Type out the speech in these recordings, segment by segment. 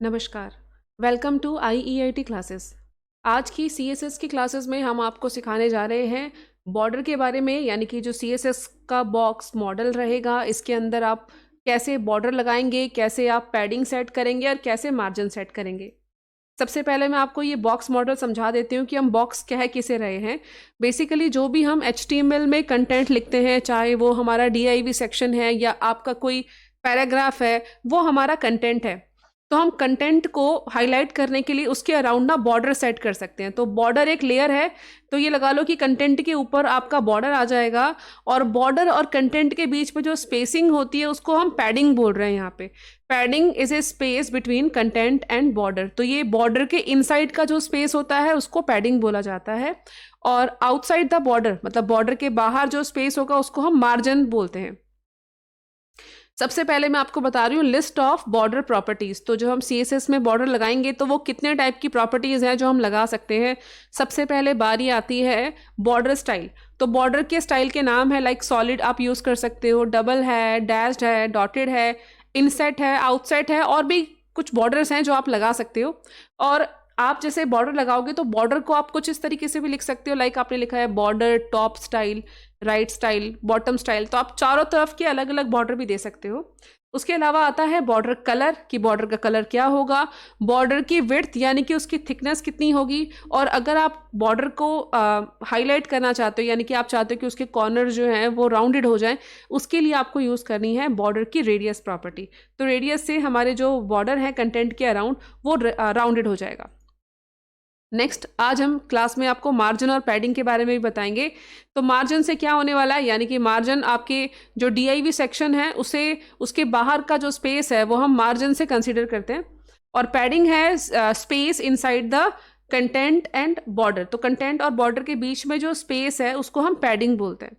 नमस्कार। Welcome to IEIT classes. आज की CSS की क्लासेस में हम आपको सिखाने जा रहे हैं बॉर्डर के बारे में, यानी कि जो CSS का बॉक्स मॉडल रहेगा, इसके अंदर आप कैसे बॉर्डर लगाएंगे, कैसे आप पैडिंग सेट करेंगे और कैसे मार्जिन सेट करेंगे। सबसे पहले मैं आपको ये बॉक्स मॉडल समझा देती हूँ कि हम बॉक्स कह किसे रहे हैं। बेसिकली जो भी हम HTML में कंटेंट लिखते हैं, चाहे वो हमारा DIV सेक्शन है या आपका कोई पैराग्राफ है, वो हमारा कंटेंट है। तो हम कंटेंट को हाईलाइट करने के लिए उसके अराउंड ना बॉर्डर सेट कर सकते हैं। तो बॉर्डर एक लेयर है, तो ये लगा लो कि कंटेंट के ऊपर आपका बॉर्डर आ जाएगा, और बॉर्डर और कंटेंट के बीच में जो स्पेसिंग होती है उसको हम पैडिंग बोल रहे हैं। यहाँ पे padding is a space between content and border. तो ये बॉर्डर के इनसाइड का जो स्पेस होता है उसको पैडिंग बोला जाता है, और आउटसाइड द बॉर्डर मतलब बॉर्डर के बाहर जो स्पेस होगा उसको हम मार्जिन बोलते हैं। सबसे पहले मैं आपको बता रही हूँ लिस्ट ऑफ बॉर्डर प्रॉपर्टीज। तो जो हम CSS में बॉर्डर लगाएंगे तो वो कितने टाइप की प्रॉपर्टीज हैं जो हम लगा सकते हैं। सबसे पहले बारी आती है बॉर्डर स्टाइल। तो बॉर्डर के स्टाइल के नाम है लाइक सॉलिड आप यूज कर सकते हो, डबल है, डैश्ड है, डॉटेड है, इनसेट है, आउटसेट है, और भी कुछ बॉर्डर्स हैं जो आप लगा सकते हो। और आप जैसे बॉर्डर लगाओगे तो बॉर्डर को आप कुछ इस तरीके से भी लिख सकते हो, लाइक आपने लिखा है border top style, right style, bottom style. तो आप चारों तरफ के अलग अलग बॉर्डर भी दे सकते हो। उसके अलावा आता है बॉर्डर कलर, कि बॉर्डर का कलर क्या होगा, बॉर्डर की विड्थ यानी कि उसकी थिकनेस कितनी होगी, और अगर आप बॉर्डर को हाईलाइट करना चाहते हो यानी कि आप चाहते हो कि उसके कॉर्नर जो हैं वो राउंडेड हो जाएं, उसके लिए आपको यूज़ करनी है बॉर्डर की रेडियस प्रॉपर्टी। तो रेडियस से हमारे जो बॉर्डर है कंटेंट के अराउंड वो राउंडेड हो जाएगा। नेक्स्ट, आज हम क्लास में आपको मार्जिन और पैडिंग के बारे में भी बताएंगे। तो मार्जिन से क्या होने वाला है, यानी कि मार्जिन आपके जो DIV सेक्शन है उसे उसके बाहर का जो स्पेस है वो हम मार्जिन से कंसीडर करते हैं। और पैडिंग है space inside the content and border. तो कंटेंट और बॉर्डर के बीच में जो स्पेस है उसको हम पैडिंग बोलते हैं।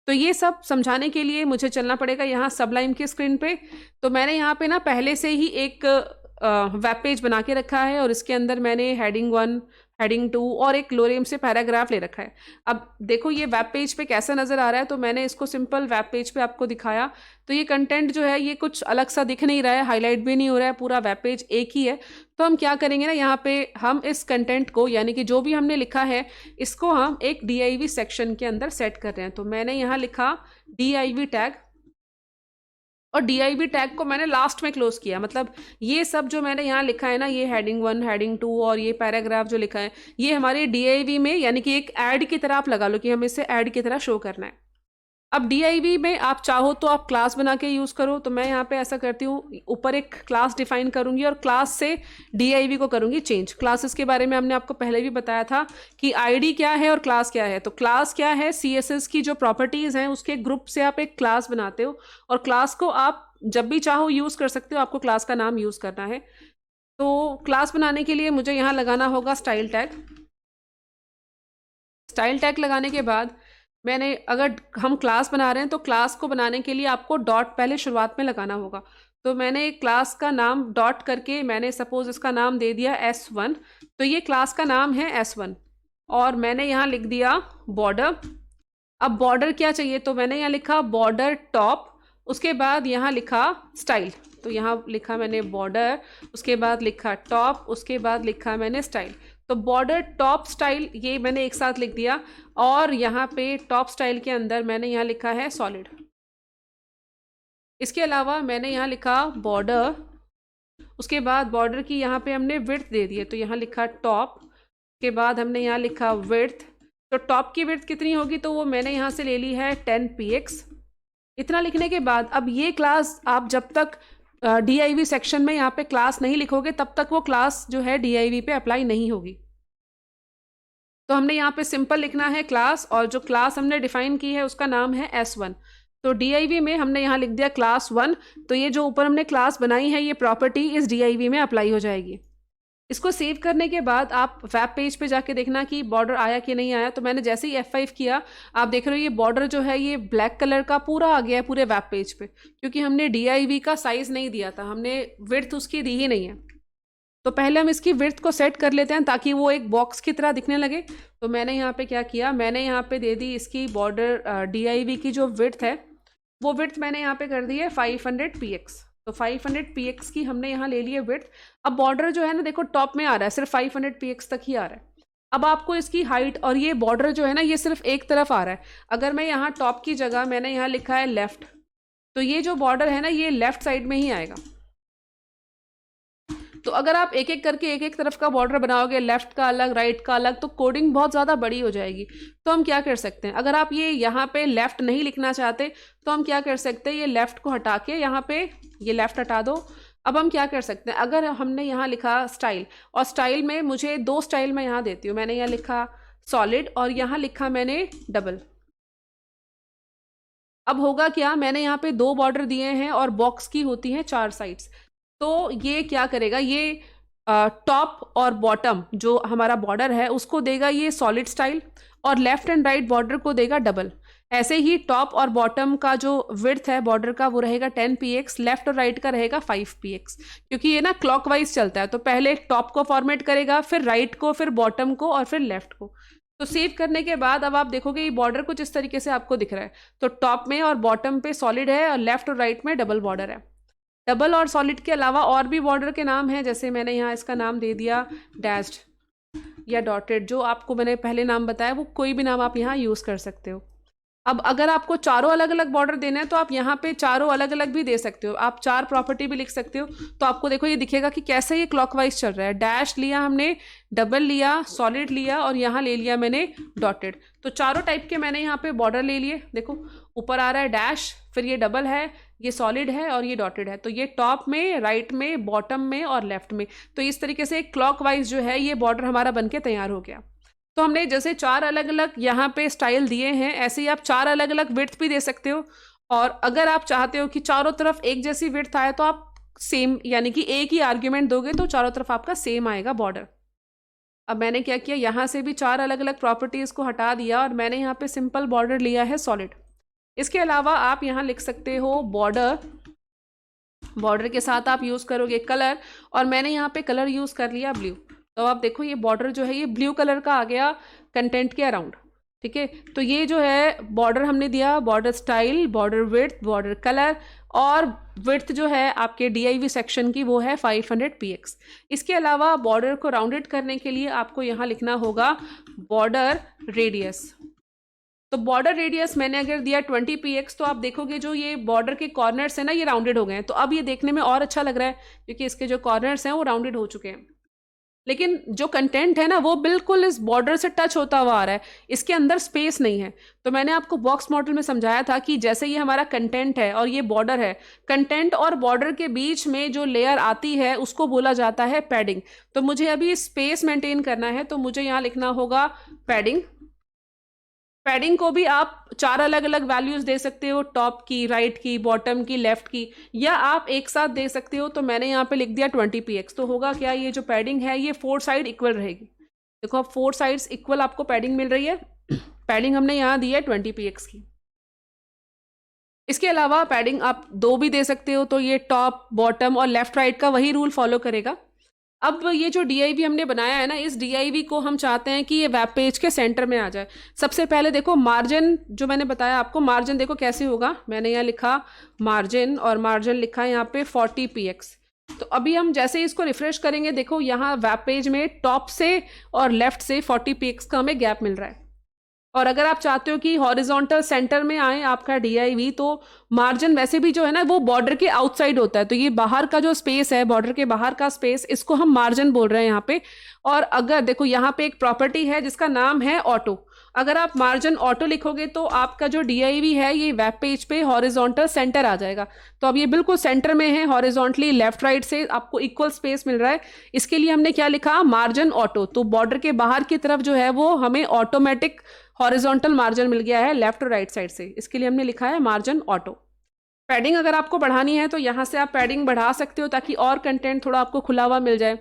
तो ये सब समझाने के लिए मुझे चलना पड़ेगा यहाँ सबलाइम की स्क्रीन पे। तो मैंने यहाँ पे ना पहले से ही एक वेब पेज बना के रखा है, और इसके अंदर मैंने हेडिंग 1, हेडिंग 2 और एक लोरेम से पैराग्राफ ले रखा है। अब देखो ये वेब पेज पे कैसा नज़र आ रहा है, तो मैंने इसको सिंपल वेब पेज पे आपको दिखाया। तो ये कंटेंट जो है ये कुछ अलग सा दिख नहीं रहा है, हाईलाइट भी नहीं हो रहा है, पूरा वेब पेज एक ही है। तो हम क्या करेंगे ना, यहाँ पे हम इस कंटेंट को यानी कि जो भी हमने लिखा है इसको हम एक DIV सेक्शन के अंदर सेट कर रहे हैं। तो मैंने यहाँ लिखा DIV टैग, और DIV टैग को मैंने लास्ट में क्लोज किया। मतलब ये सब जो मैंने यहाँ लिखा है ना, ये हेडिंग 1, हेडिंग 2 और ये पैराग्राफ जो लिखा है, ये हमारे DIV में यानी कि एक ऐड की तरह आप लगा लो कि हमें इसे ऐड की तरह शो करना है। अब DIV में आप चाहो तो आप क्लास बना के यूज़ करो। तो मैं यहाँ पे ऐसा करती हूँ, ऊपर एक क्लास डिफाइन करूँगी और क्लास से DIV को करूँगी चेंज। क्लासेस के बारे में हमने आपको पहले भी बताया था कि ID क्या है और क्लास क्या है। तो क्लास क्या है, CSS की जो प्रॉपर्टीज़ हैं उसके ग्रुप से आप एक क्लास बनाते हो, और क्लास को आप जब भी चाहो यूज़ कर सकते हो, आपको क्लास का नाम यूज़ करना है। तो क्लास बनाने के लिए मुझे यहाँ लगाना होगा स्टाइल टैग। स्टाइल टैग लगाने के बाद मैंने, अगर हम क्लास बना रहे हैं तो क्लास को बनाने के लिए आपको डॉट पहले शुरुआत में लगाना होगा। तो मैंने क्लास का नाम डॉट करके मैंने सपोज इसका नाम दे दिया S1। तो ये क्लास का नाम है S1, और मैंने यहाँ लिख दिया बॉर्डर। अब बॉर्डर क्या चाहिए, तो मैंने यहाँ लिखा बॉर्डर टॉप, उसके बाद यहाँ लिखा स्टाइल। तो यहाँ लिखा मैंने बॉर्डर, उसके बाद लिखा टॉप, उसके बाद लिखा मैंने स्टाइल। तो बॉर्डर टॉप स्टाइल ये मैंने एक साथ लिख दिया, और यहाँ पे टॉप स्टाइल के अंदर मैंने यहाँ लिखा है सॉलिड। इसके अलावा मैंने यहाँ लिखा बॉर्डर, उसके बाद बॉर्डर की यहाँ पे हमने विड्थ दे दी है, तो यहाँ लिखा टॉप, के बाद हमने यहाँ लिखा विड्थ। तो टॉप की विड्थ कितनी होगी, तो वो मैंने यहाँ से ले ली है 10 px। इतना लिखने के बाद अब ये क्लास आप जब तक DIV सेक्शन में यहाँ पे क्लास नहीं लिखोगे तब तक वो क्लास जो है DIV पे अप्लाई नहीं होगी। तो हमने यहाँ पे सिंपल लिखना है क्लास, और जो क्लास हमने डिफाइन की है उसका नाम है S1। तो DIV में हमने यहाँ लिख दिया क्लास 1। तो ये जो ऊपर हमने क्लास बनाई है ये प्रॉपर्टी इस DIV में अप्लाई हो जाएगी। इसको सेव करने के बाद आप वेब पेज पे जाके देखना कि बॉर्डर आया कि नहीं आया। तो मैंने जैसे ही F5 किया, आप देख रहे हो ये बॉर्डर जो है ये ब्लैक कलर का पूरा आ गया है पूरे वेब पेज पे, क्योंकि हमने DIV का साइज नहीं दिया था, हमने विड्थ उसकी दी ही नहीं है। तो पहले हम इसकी विड्थ को सेट कर लेते हैं ताकि वो एक बॉक्स की तरह दिखने लगे। तो मैंने यहाँ पे क्या किया, मैंने यहाँ पे दे दी इसकी बॉर्डर DIV की जो विड्थ है, वो विड्थ मैंने यहाँ पे कर दी है 500 px। तो 500 px की हमने यहाँ ले लिया विड्थ। अब बॉर्डर जो है ना देखो टॉप में आ रहा है, सिर्फ 500 px तक ही आ रहा है। अब आपको इसकी हाइट और ये बॉर्डर जो है ना ये सिर्फ एक तरफ आ रहा है। अगर मैं यहाँ टॉप की जगह मैंने यहाँ लिखा है लेफ्ट, तो ये जो बॉर्डर है ना ये लेफ्ट साइड में ही आएगा। तो अगर आप एक एक करके एक एक तरफ का बॉर्डर बनाओगे, लेफ्ट का अलग राइट का अलग, तो कोडिंग बहुत ज़्यादा बड़ी हो जाएगी। तो हम क्या कर सकते हैं, अगर आप ये यहाँ पे लेफ्ट नहीं लिखना चाहते तो हम क्या कर सकते हैं, ये लेफ्ट को हटा के यहाँ पे ये लेफ्ट हटा दो। अब हम क्या कर सकते हैं, अगर हमने यहाँ लिखा स्टाइल, और स्टाइल में मुझे 2 स्टाइल मैं यहाँ देती हूँ। मैंने यहाँ लिखा सॉलिड और यहाँ लिखा मैंने डबल। अब होगा क्या, मैंने यहाँ पे 2 बॉर्डर दिए हैं और बॉक्स की होती हैं 4 साइड्स। तो ये क्या करेगा, ये टॉप और बॉटम जो हमारा बॉर्डर है उसको देगा ये सॉलिड स्टाइल, और लेफ्ट एंड राइट बॉर्डर को देगा डबल। ऐसे ही टॉप और बॉटम का जो विड्थ है बॉर्डर का वो रहेगा 10 px, लेफ्ट और राइट का रहेगा 5 px, क्योंकि ये ना क्लॉकवाइज चलता है। तो पहले टॉप को फॉर्मेट करेगा, फिर राइट को, फिर बॉटम को और फिर लेफ्ट को। तो सेव करने के बाद अब आप देखोगे ये बॉर्डर कुछ इस तरीके से आपको दिख रहा है। तो टॉप में और बॉटम पे सॉलिड है और लेफ्ट और राइट में डबल बॉर्डर है। डबल और सॉलिड के अलावा और भी बॉर्डर के नाम हैं, जैसे मैंने यहाँ इसका नाम दे दिया डैश्ड या डॉटेड। जो आपको मैंने पहले नाम बताया वो कोई भी नाम आप यहाँ यूज़ कर सकते हो। अब अगर आपको चारों अलग अलग बॉर्डर देना है तो आप यहाँ पे चारों अलग अलग भी दे सकते हो, आप 4 प्रॉपर्टी भी लिख सकते हो। तो आपको देखो ये दिखेगा कि कैसे ये क्लॉकवाइज चल रहा है। डैश लिया हमने, डबल लिया, सॉलिड लिया और यहाँ ले लिया मैंने डॉटेड। तो चारों टाइप के मैंने यहाँ पे बॉर्डर ले लिए। देखो ऊपर आ रहा है डैश, फिर ये डबल है, ये सॉलिड है और ये डॉटेड है। तो ये टॉप में, राइट में, बॉटम में और लेफ्ट में। तो इस तरीके से क्लॉकवाइज जो है ये बॉर्डर हमारा बन के तैयार हो गया। तो हमने जैसे 4 अलग अलग यहाँ पे स्टाइल दिए हैं, ऐसे ही आप 4 अलग अलग विड्थ भी दे सकते हो। और अगर आप चाहते हो कि चारों तरफ एक जैसी विड्थ आए तो आप सेम, यानी कि एक ही आर्ग्यूमेंट दोगे तो चारों तरफ आपका सेम आएगा बॉर्डर। अब मैंने क्या किया, यहाँ से भी 4 अलग अलग प्रॉपर्टीज़ को हटा दिया और मैंने यहाँ पे सिंपल बॉर्डर लिया है सॉलिड। इसके अलावा आप यहाँ लिख सकते हो बॉर्डर, बॉर्डर के साथ आप यूज़ करोगे कलर, और मैंने यहाँ पे कलर यूज़ कर लिया ब्लू। तो आप देखो ये बॉर्डर जो है ये ब्लू कलर का आ गया कंटेंट के अराउंड। ठीक है, तो ये जो है बॉर्डर हमने दिया, border style, border width, border colour, और विड्थ जो है आपके DIV सेक्शन की वो है 500 px। इसके अलावा बॉर्डर को राउंडेड करने के लिए आपको यहाँ लिखना होगा बॉर्डर रेडियस। तो बॉर्डर रेडियस मैंने अगर दिया 20 px, तो आप देखोगे जो ये बॉर्डर के कॉर्नर्स हैं ना ये राउंडेड हो गए हैं। तो अब ये देखने में और अच्छा लग रहा है क्योंकि इसके जो कॉर्नर्स हैं वो राउंडेड हो चुके हैं। लेकिन जो कंटेंट है ना वो बिल्कुल इस बॉर्डर से टच होता हुआ आ रहा है, इसके अंदर स्पेस नहीं है। तो मैंने आपको बॉक्स मॉडल में समझाया था कि जैसे ये हमारा कंटेंट है और ये बॉर्डर है, कंटेंट और बॉर्डर के बीच में जो लेयर आती है उसको बोला जाता है पैडिंग। तो मुझे अभी स्पेस मेंटेन करना है तो मुझे यहाँ लिखना होगा पैडिंग। पैडिंग को भी आप 4 अलग अलग वैल्यूज दे सकते हो, टॉप की, राइट की, बॉटम की, लेफ्ट की, या आप एक साथ दे सकते हो। तो मैंने यहाँ पे लिख दिया 20 px। तो होगा क्या, ये जो पैडिंग है ये 4 साइड इक्वल रहेगी। देखो अब 4 साइड्स इक्वल आपको पैडिंग मिल रही है। पैडिंग हमने यहाँ दी है 20 px की। इसके अलावा पैडिंग आप 2 भी दे सकते हो, तो ये टॉप, बॉटम और लेफ्ट राइट का वही रूल फॉलो करेगा। अब ये जो DIV हमने बनाया है ना, इस DIV को हम चाहते हैं कि ये वेब पेज के सेंटर में आ जाए। सबसे पहले देखो मार्जिन, जो मैंने बताया आपको मार्जिन देखो कैसे होगा। मैंने यहाँ लिखा मार्जिन और मार्जिन लिखा है यहाँ पे 40 px। तो अभी हम जैसे ही इसको रिफ्रेश करेंगे, देखो यहाँ वेब पेज में टॉप से और लेफ्ट से 40 px का हमें गैप मिल रहा है। और अगर आप चाहते हो कि हॉरिजॉन्टल सेंटर में आए आपका DIV, तो मार्जिन वैसे भी जो है ना वो बॉर्डर के आउटसाइड होता है। तो ये बाहर का जो स्पेस है, बॉर्डर के बाहर का स्पेस, इसको हम मार्जिन बोल रहे हैं यहाँ पे। और अगर देखो यहाँ पे एक प्रॉपर्टी है जिसका नाम है ऑटो। अगर आप मार्जिन ऑटो लिखोगे तो आपका जो DIV है ये वेब पेज पे हॉरिजॉन्टल सेंटर आ जाएगा। तो अब ये बिल्कुल सेंटर में है, हॉरिजॉन्टली लेफ्ट राइट से आपको इक्वल स्पेस मिल रहा है। इसके लिए हमने क्या लिखा, मार्जिन ऑटो। तो बॉर्डर के बाहर की तरफ जो है वो हमें ऑटोमेटिक हॉरिजॉन्टल मार्जिन मिल गया है लेफ्ट और राइट साइड से। इसके लिए हमने लिखा है मार्जिन ऑटो। पैडिंग अगर आपको बढ़ानी है तो यहाँ से आप पैडिंग बढ़ा सकते हो ताकि और कंटेंट थोड़ा आपको खुला हुआ मिल जाए।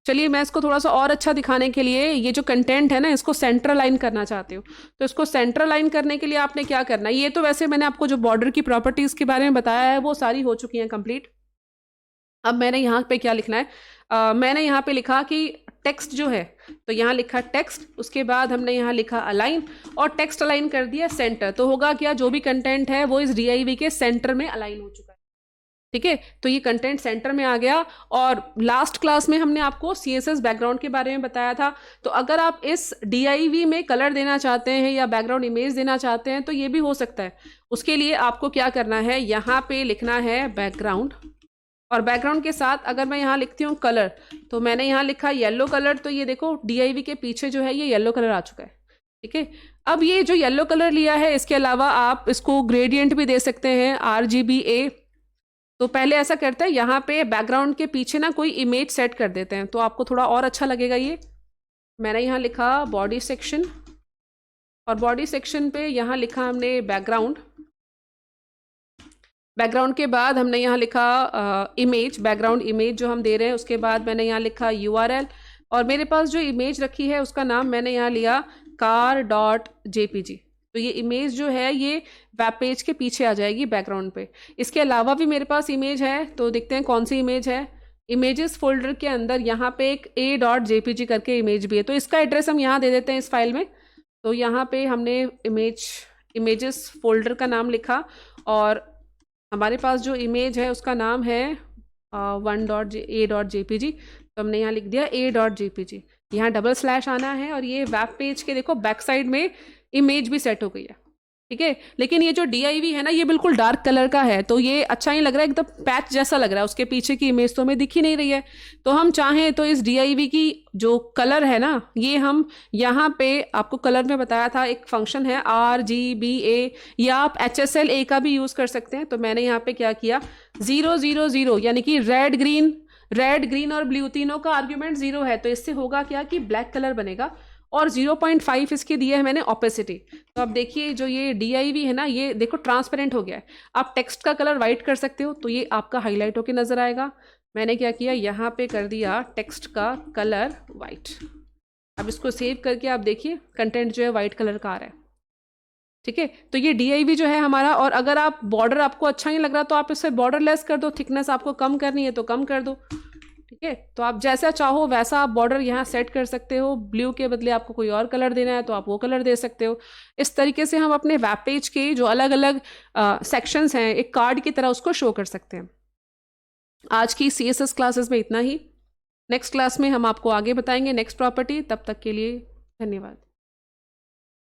चलिए मैं इसको थोड़ा सा और अच्छा दिखाने के लिए, ये जो कंटेंट है ना इसको सेंटर लाइन करना चाहती हूँ। तो इसको सेंटर लाइन करने के लिए आपने क्या करना है, ये तो वैसे मैंने आपको जो बॉर्डर की प्रॉपर्टीज़ के बारे में बताया है वो सारी हो चुकी हैं कंप्लीट। अब मैंने यहाँ पे क्या लिखना है, मैंने यहाँ पे लिखा कि टेक्स्ट जो है, तो यहाँ लिखा टेक्स्ट, उसके बाद हमने यहाँ लिखा अलाइन और टेक्स्ट अलाइन कर दिया सेंटर। तो होगा क्या, जो भी कंटेंट है वो इस DIV के सेंटर में अलाइन हो चुका है। ठीक है, तो ये कंटेंट सेंटर में आ गया। और लास्ट क्लास में हमने आपको CSS बैकग्राउंड के बारे में बताया था। तो अगर आप इस DIV में कलर देना चाहते हैं या बैकग्राउंड इमेज देना चाहते हैं तो ये भी हो सकता है। उसके लिए आपको क्या करना है, यहाँ पे लिखना है बैकग्राउंड, और बैकग्राउंड के साथ अगर मैं यहाँ लिखती हूँ कलर, तो मैंने यहाँ लिखा येलो कलर, तो ये देखो DIV के पीछे जो है ये येलो कलर आ चुका है। ठीक है, अब ये जो येलो कलर लिया है, इसके अलावा आप इसको ग्रेडियंट भी दे सकते हैं, RGBA। तो पहले ऐसा करते हैं, यहाँ पे बैकग्राउंड के पीछे ना कोई इमेज सेट कर देते हैं तो आपको थोड़ा और अच्छा लगेगा। ये मैंने यहाँ लिखा बॉडी सेक्शन, और बॉडी सेक्शन पे यहाँ लिखा हमने बैकग्राउंड। बैकग्राउंड के बाद हमने यहाँ लिखा इमेज, बैकग्राउंड इमेज जो हम दे रहे हैं। उसके बाद मैंने यहाँ लिखा URL, और मेरे पास जो इमेज रखी है उसका नाम मैंने यहाँ लिया car.jpg। तो ये इमेज जो है ये वेब पेज के पीछे आ जाएगी बैकग्राउंड पे। इसके अलावा भी मेरे पास इमेज है, तो देखते हैं कौन सी इमेज है। इमेजेस फोल्डर के अंदर यहाँ पे एक a.jpg करके इमेज भी है, तो इसका एड्रेस हम यहाँ दे देते हैं इस फाइल में। तो यहाँ पे हमने इमेजेस फोल्डर का नाम लिखा, और हमारे पास जो इमेज है उसका नाम है a.jpg। तो हमने यहाँ लिख दिया a.jpg। यहाँ डबल स्लैश आना है, और ये वेब पेज के देखो बैक साइड में इमेज भी सेट हो गई है। ठीक है, लेकिन ये जो DIV है ना ये बिल्कुल डार्क कलर का है, तो ये अच्छा नहीं लग रहा है, एकदम पैच जैसा लग रहा है। उसके पीछे की इमेज तो हमें दिख ही नहीं रही है। तो हम चाहें तो इस DIV की जो कलर है ना, ये हम यहाँ पे आपको कलर में बताया था, एक फंक्शन है RGBA, या आप HSLA का भी यूज़ कर सकते हैं। तो मैंने यहाँ पे क्या किया, 000, यानी कि रेड ग्रीन और ब्लू तीनों का आर्ग्यूमेंट 0 है, तो इससे होगा क्या कि ब्लैक कलर बनेगा। और 0.5 इसके दिया है मैंने ओपेसिटी। तो अब देखिए जो ये DIV है ना, ये देखो ट्रांसपेरेंट हो गया है। आप टेक्स्ट का कलर वाइट कर सकते हो, तो ये आपका हाईलाइट होकर नजर आएगा। मैंने क्या किया, यहाँ पे कर दिया टेक्स्ट का कलर वाइट। अब इसको सेव करके आप देखिए कंटेंट जो है वाइट कलर का आ रहा है। ठीक है, तो ये DIV जो है हमारा। और अगर आप बॉर्डर आपको अच्छा नहीं लग रहा तो आप इससे बॉर्डर लेस कर दो, थिकनेस आपको कम करनी है तो कम कर दो। ठीक है, तो आप जैसा चाहो वैसा आप बॉर्डर यहाँ सेट कर सकते हो। ब्लू के बदले आपको कोई और कलर देना है तो आप वो कलर दे सकते हो। इस तरीके से हम अपने वेब पेज के जो अलग अलग सेक्शंस हैं एक कार्ड की तरह उसको शो कर सकते हैं। आज की CSS क्लासेस में इतना ही। नेक्स्ट क्लास में हम आपको आगे बताएंगे नेक्स्ट प्रॉपर्टी। तब तक के लिए धन्यवाद।